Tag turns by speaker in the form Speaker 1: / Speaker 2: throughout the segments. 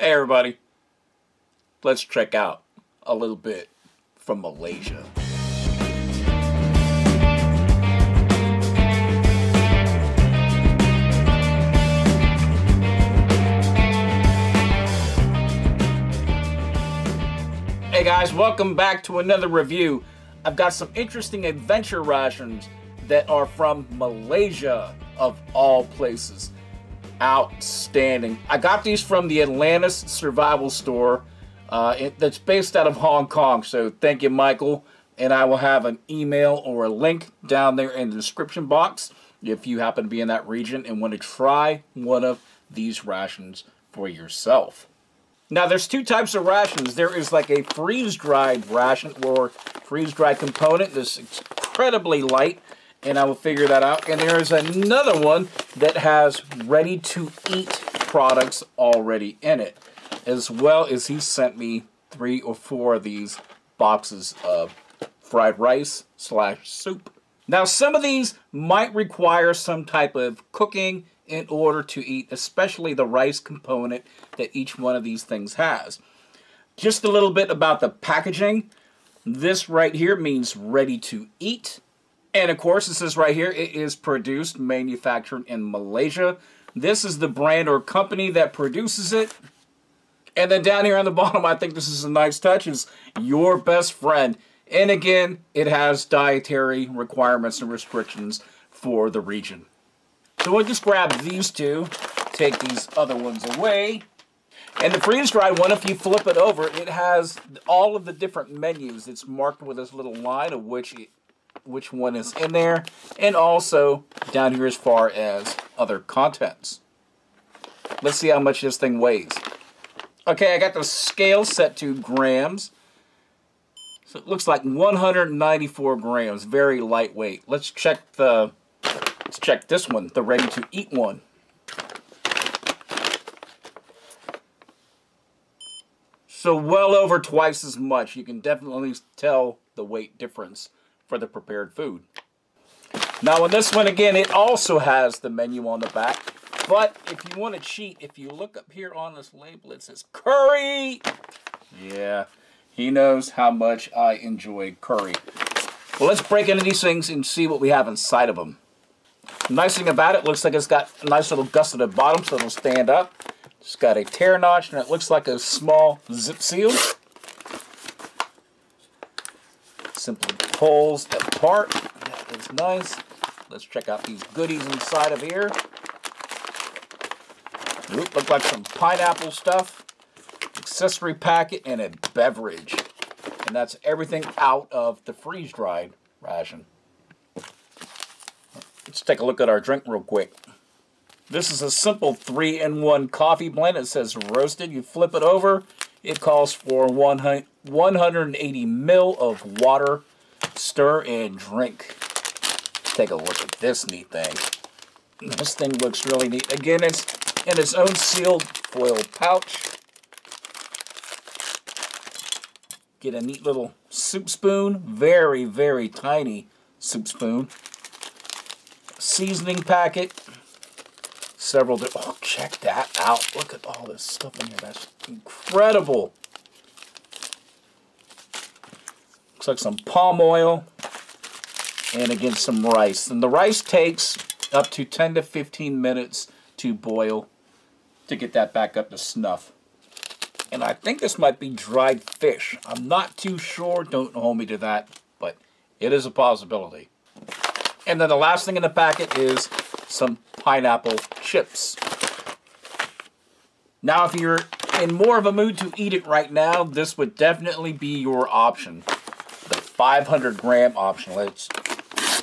Speaker 1: Hey everybody, let's check out a little bit from Malaysia. Hey guys, welcome back to another review. I've got some interesting adventure rations that are from Malaysia, of all places. Outstanding. I got these from the atlantissurvivalstore that's based out of Hong Kong, so thank you, Michael. And I will have an email or a link down there in the description box if you happen to be in that region and want to try one of these rations for yourself. Now, there's two types of rations. There is like a freeze-dried ration or freeze-dried component that's incredibly light, and I will figure that out. And there is another one that has ready-to-eat products already in it, as well as he sent me 3 or 4 of these boxes of fried rice / soup. Now, some of these might require some type of cooking in order to eat, especially the rice component that each one of these things has. Just a little bit about the packaging. This right here means ready to eat. And of course, it says right here, it is produced, manufactured in Malaysia. This is the brand or company that produces it. And then down here on the bottom, I think this is a nice touch, is your best friend. And again, it has dietary requirements and restrictions for the region. So we'll just grab these two, take these other ones away. And the freeze-dried one, if you flip it over, it has all of the different menus. It's marked with this little line of which one is in there, and also down here as far as other contents. Let's see how much this thing weighs. Okay, I got the scale set to grams. So it looks like 194 grams, very lightweight. Let's check this one, the ready-to-eat one. So well over twice as much. You can definitely tell the weight difference for the prepared food. Now on this one, again, it also has the menu on the back. But if you want to cheat, if you look up here on this label, it says curry. Yeah, he knows how much I enjoy curry. Well, let's break into these things and see what we have inside of them. The nice thing about it, looks like it's got a nice little gusset at the bottom so it'll stand up. It's got a tear notch and it looks like a small zip seal. Simply pulls apart. That is nice. Let's check out these goodies inside of here. Oop, look like some pineapple stuff. Accessory packet and a beverage. And that's everything out of the freeze-dried ration. Let's take a look at our drink real quick. This is a simple 3-in-1 coffee blend. It says roasted. You flip it over. It calls for 180 ml of water. Stir and drink. Take a look at this neat thing. This thing looks really neat. Again, it's in its own sealed foil pouch. Get a neat little soup spoon. Very, very tiny soup spoon. Seasoning packet. Oh, check that out. Look at all this stuff in here. That's incredible. Looks like some palm oil. And again, some rice. And the rice takes up to 10 to 15 minutes to boil to get that back up to snuff. And I think this might be dried fish. I'm not too sure. Don't hold me to that. But it is a possibility. And then the last thing in the packet is some pineapple chips. Now, if you're in more of a mood to eat it right now, this would definitely be your option. The 500-gram option. Let's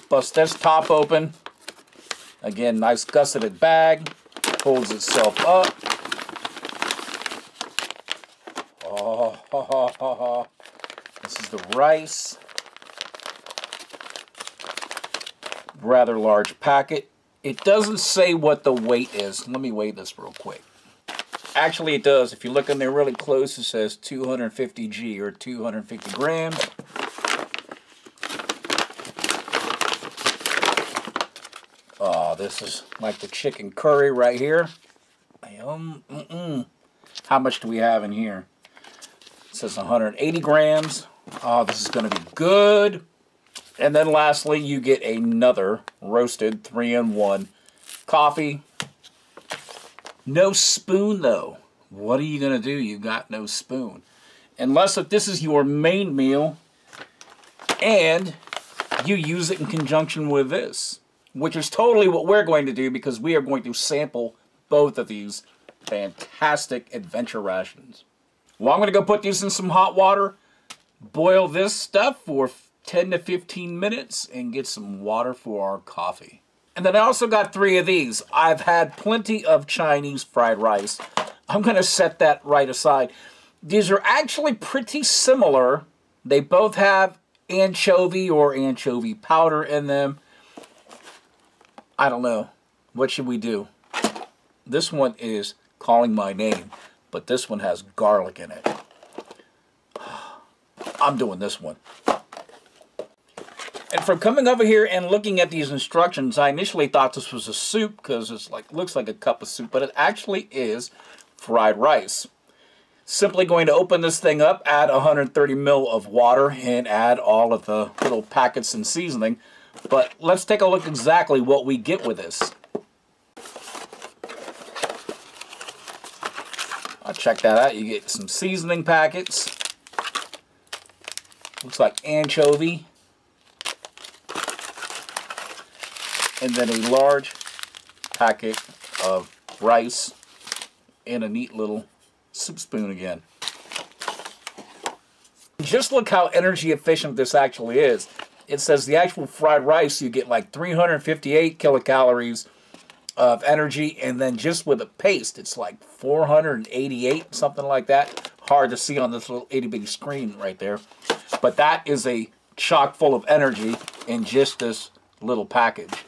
Speaker 1: bust this top open. Again, nice gusseted bag. Holds itself up. Oh, this is the rice. Rather large packet. It doesn't say what the weight is. Let me weigh this real quick. Actually, it does. If you look in there really close, it says 250 G or 250 grams. Oh, this is like the chicken curry right here. How much do we have in here? It says 180 grams. Oh, this is going to be good. And then lastly, you get another roasted 3-in-1 coffee. No spoon, though. What are you going to do? You got no spoon. Unless if this is your main meal and you use it in conjunction with this, which is totally what we're going to do because we are going to sample both of these fantastic adventure rations. Well, I'm going to go put these in some hot water, boil this stuff for 10 to 15 minutes, and get some water for our coffee. And then I also got 3 of these. I've had plenty of Chinese fried rice. I'm going to set that right aside. These are actually pretty similar. They both have anchovy or anchovy powder in them. I don't know. What should we do? This one is calling my name, but this one has garlic in it. I'm doing this one. And from coming over here and looking at these instructions, I initially thought this was a soup because it's like looks like a cup of soup, but it actually is fried rice. Simply going to open this thing up, add 130 ml of water, and add all of the little packets and seasoning. But let's take a look exactly what we get with this. I'll check that out. You get some seasoning packets. Looks like anchovy. And then a large packet of rice and a neat little soup spoon again. Just look how energy efficient this actually is. It says the actual fried rice, you get like 358 kilocalories of energy, and then just with a paste, it's like 488, something like that. Hard to see on this little itty-bitty screen right there. But that is a chock full of energy in just this little package.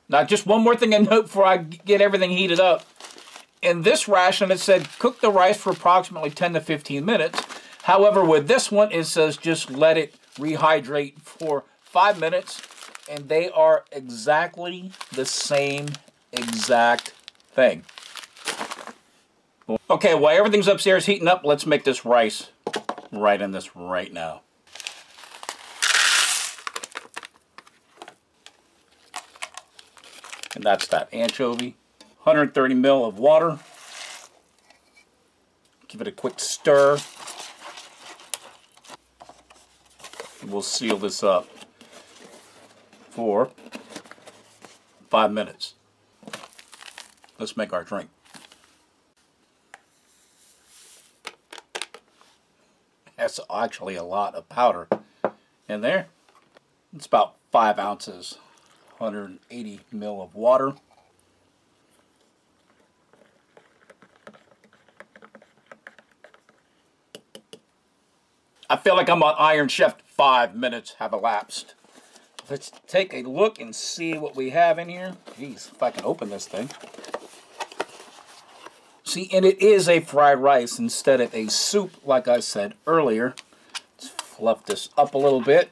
Speaker 1: Now, just one more thing to note before I get everything heated up. In this ration, it said cook the rice for approximately 10 to 15 minutes. However, with this one, it says just let it rehydrate for 5 minutes. And they are exactly the same exact thing. Okay, while everything's upstairs heating up, let's make this rice right in this right now. And that's that anchovy. 130 ml of water. Give it a quick stir. We'll seal this up for 5 minutes. Let's make our drink. That's actually a lot of powder in there. It's about 5 ounces. 180 ml of water. I feel like I'm on Iron Chef. 5 minutes have elapsed. Let's take a look and see what we have in here. Jeez, if I can open this thing. See, and it is a fried rice instead of a soup, like I said earlier. Let's fluff this up a little bit.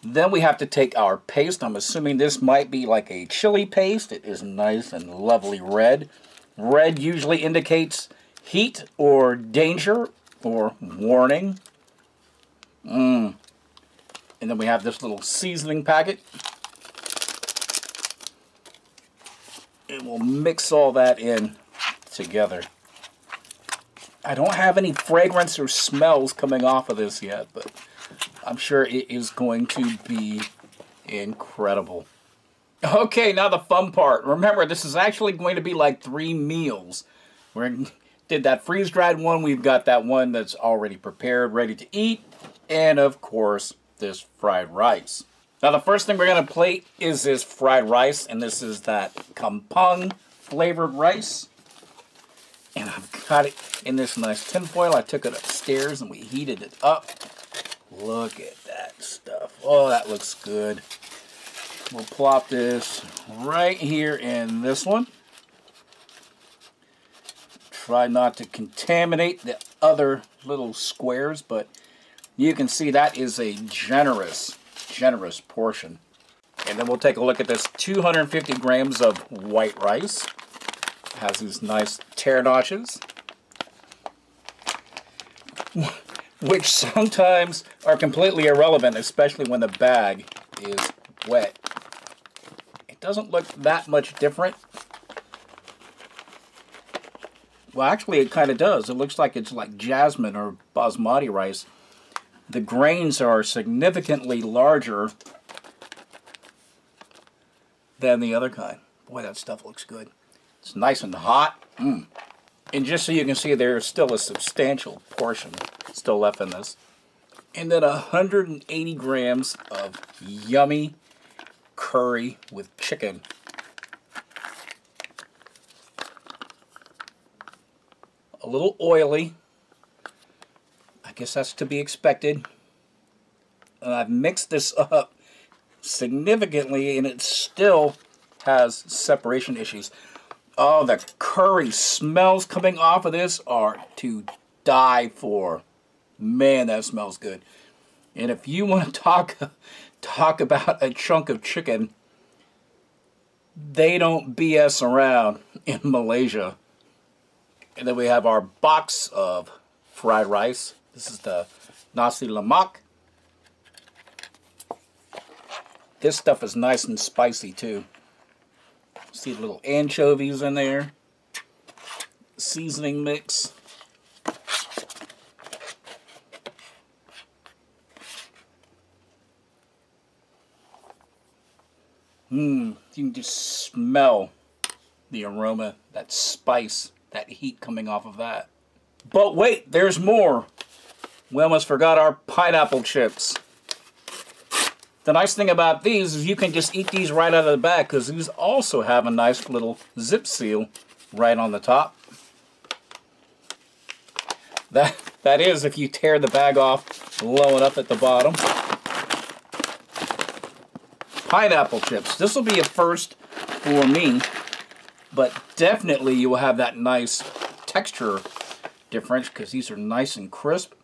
Speaker 1: Then we have to take our paste. I'm assuming this might be like a chili paste. It is nice and lovely red. Red usually indicates heat or danger or warning. And then we have this little seasoning packet. And we'll mix all that in together. I don't have any fragrance or smells coming off of this yet, but I'm sure it is going to be incredible. Okay, now the fun part. Remember, this is actually going to be like 3 meals. We did that freeze-dried one. We've got that one that's already prepared, ready to eat. And, of course, this fried rice. Now, the first thing we're going to plate is this fried rice. And this is that kampung flavored rice. And I've got it in this nice tin foil. I took it upstairs and we heated it up. Look at that stuff. Oh, that looks good. We'll plop this right here in this one. Try not to contaminate the other little squares, but you can see that is a generous portion. And then we'll take a look at this 250 grams of white rice. Has these nice tear notches, which sometimes are completely irrelevant, especially when the bag is wet. It doesn't look that much different. Well, actually, it kind of does. It looks like it's like jasmine or basmati rice. The grains are significantly larger than the other kind. Boy, that stuff looks good. It's nice and hot. And just so you can see, there's still a substantial portion still left in this. And then 180 grams of yummy curry with chicken. A little oily. I guess that's to be expected. And I've mixed this up significantly, and it still has separation issues. Oh, the curry smells coming off of this are to die for. Man, that smells good. And if you want to talk about a chunk of chicken, they don't BS around in Malaysia. And then we have our box of fried rice. This is the Nasi Lemak. This stuff is nice and spicy too. See the little anchovies in there. Seasoning mix. You can just smell the aroma, that spice, that heat coming off of that. But wait, there's more. We almost forgot our pineapple chips. The nice thing about these is you can just eat these right out of the bag, because these also have a nice little zip seal right on the top. That is if you tear the bag off, blow it up at the bottom. Pineapple chips. This will be a first for me, but definitely you will have that nice texture difference because these are nice and crisp.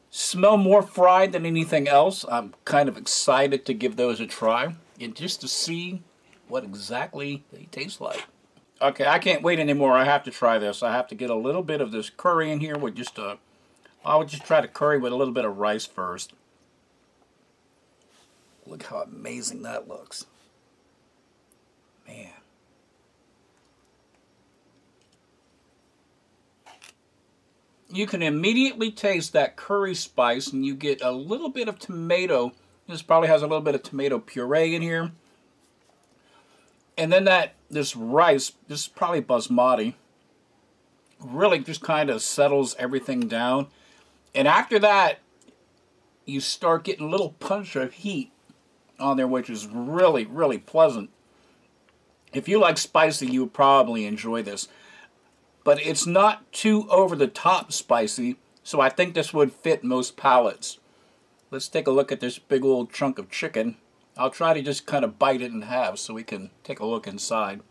Speaker 1: Smell more fried than anything else. I'm kind of excited to give those a try and just to see what exactly they taste like. Okay, I can't wait anymore. I have to try this. I have to get a little bit of this curry in here with just a... I would just try to curry with a little bit of rice first. Look how amazing that looks. Man. You can immediately taste that curry spice, and you get a little bit of tomato. This probably has a little bit of tomato puree in here. And then this rice, this is probably basmati, really just kind of settles everything down. And after that, you start getting a little punch of heat on there, which is really, really pleasant. If you like spicy, you would probably enjoy this. But it's not too over-the-top spicy, so I think this would fit most palates. Let's take a look at this big old chunk of chicken. I'll try to just kind of bite it in half so we can take a look inside.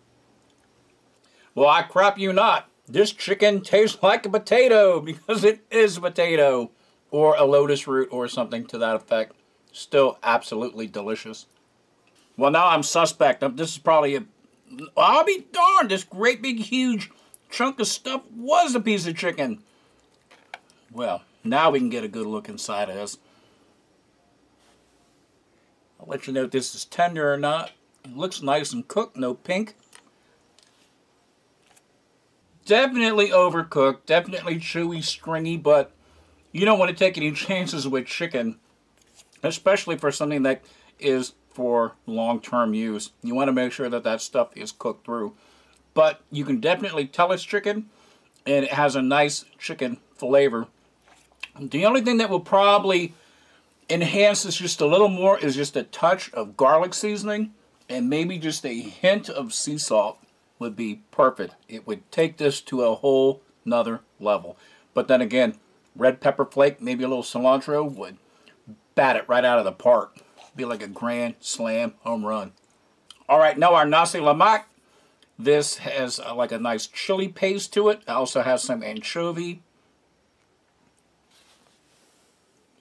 Speaker 1: Well, I crap you not. This chicken tastes like a potato because it is a potato. Or a lotus root or something to that effect. Still absolutely delicious. Well, now I'm suspect. This is probably a... I'll be darned, this great big huge chunk of stuff was a piece of chicken. Well, now we can get a good look inside of this. I'll let you know if this is tender or not. It looks nice and cooked, no pink. Definitely overcooked, definitely chewy, stringy, but you don't want to take any chances with chicken, especially for something that is for long-term use. You want to make sure that that stuff is cooked through. But you can definitely tell it's chicken, and it has a nice chicken flavor. The only thing that will probably enhance this just a little more is just a touch of garlic seasoning, and maybe just a hint of sea salt would be perfect. It would take this to a whole nother level. But then again, red pepper flake, maybe a little cilantro would bat it right out of the park. Be like a grand slam home run. All right, now our Nasi Lemak. This has like a nice chili paste to it. It also has some anchovy.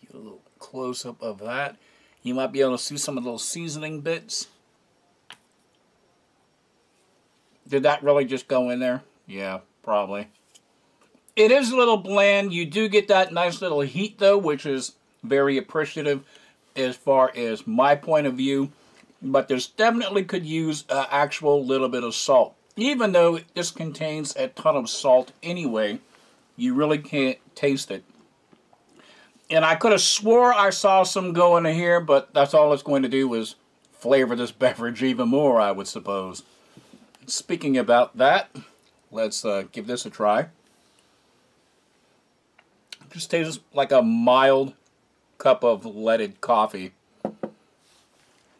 Speaker 1: Get a little close-up of that. You might be able to see some of those seasoning bits. Did that really just go in there? Yeah, probably. It is a little bland. You do get that nice little heat though, which is very appreciative as far as my point of view. But this definitely could use an actual little bit of salt. Even though this contains a ton of salt anyway, you really can't taste it. And I could have swore I saw some go into here, but that's all it's going to do is flavor this beverage even more, I would suppose. Speaking about that, let's give this a try. Just tastes like a mild cup of leaded coffee.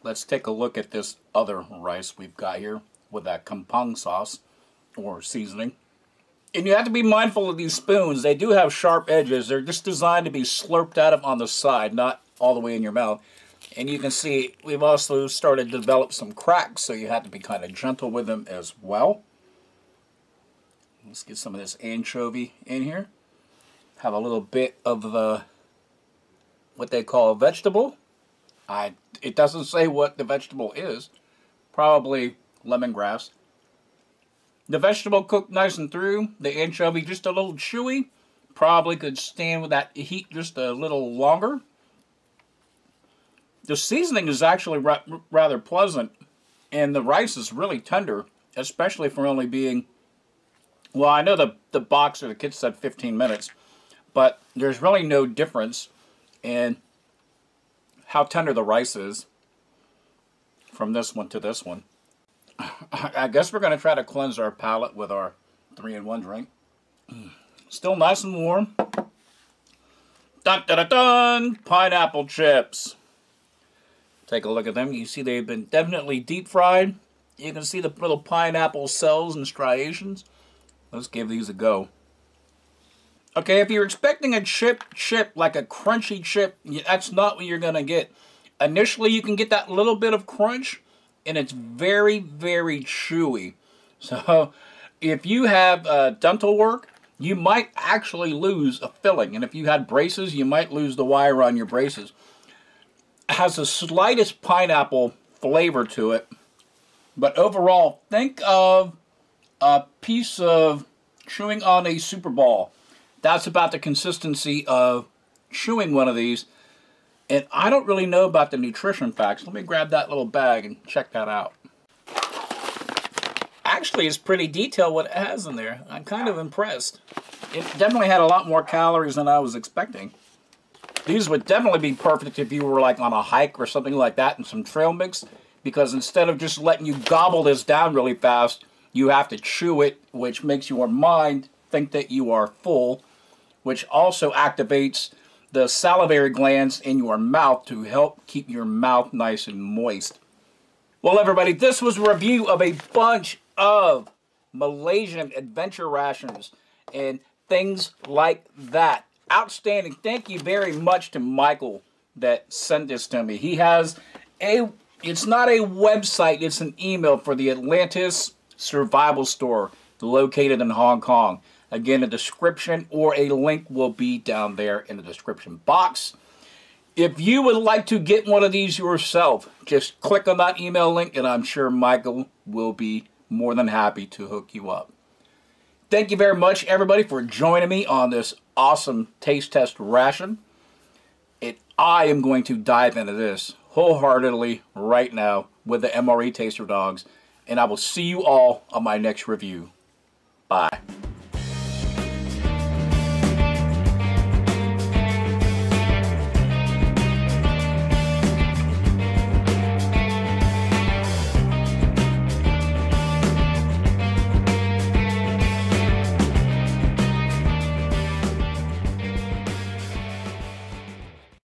Speaker 1: Let's take a look at this other rice we've got here with that kampung sauce or seasoning. And you have to be mindful of these spoons. They do have sharp edges. They're just designed to be slurped out of on the side, not all the way in your mouth. And you can see we've also started to develop some cracks, so you have to be kind of gentle with them as well. Let's get some of this anchovy in here. Have a little bit of the, what they call a vegetable. It doesn't say what the vegetable is. Probably lemongrass. The vegetable cooked nice and through. The anchovy just a little chewy. Probably could stand with that heat just a little longer. The seasoning is actually rather pleasant. And the rice is really tender. Especially for only being... Well, I know the box or the kit said 15 minutes. But there's really no difference in how tender the rice is from this one to this one. I guess we're going to try to cleanse our palate with our 3-in-1 drink. Still nice and warm. Dun dun dun dun! Pineapple chips. Take a look at them. You see they've been definitely deep fried. You can see the little pineapple cells and striations. Let's give these a go. Okay, if you're expecting a chip, like a crunchy chip, that's not what you're going to get. Initially, you can get that little bit of crunch, and it's very, very chewy. So, if you have dental work, you might actually lose a filling. And if you had braces, you might lose the wire on your braces. It has the slightest pineapple flavor to it. But overall, think of a piece of chewing on a Super Ball. That's about the consistency of chewing one of these. And I don't really know about the nutrition facts. Let me grab that little bag and check that out. Actually, it's pretty detailed what it has in there. I'm kind of impressed. It definitely had a lot more calories than I was expecting. These would definitely be perfect if you were like on a hike or something like that and some trail mix. Because instead of just letting you gobble this down really fast, you have to chew it, which makes your mind think that you are full, which also activates the salivary glands in your mouth to help keep your mouth nice and moist. Well, everybody, this was a review of a bunch of Malaysian adventure rations and things like that. Outstanding. Thank you very much to Michael that sent this to me. He has it's not a website, it's an email for the Atlantis Survival Store located in Hong Kong. Again, a description or a link will be down there in the description box. If you would like to get one of these yourself, just click on that email link and I'm sure Michael will be more than happy to hook you up. Thank you very much, everybody, for joining me on this awesome taste test ration. And I am going to dive into this wholeheartedly right now with the MRE Taster Dogs. And I will see you all on my next review. Bye.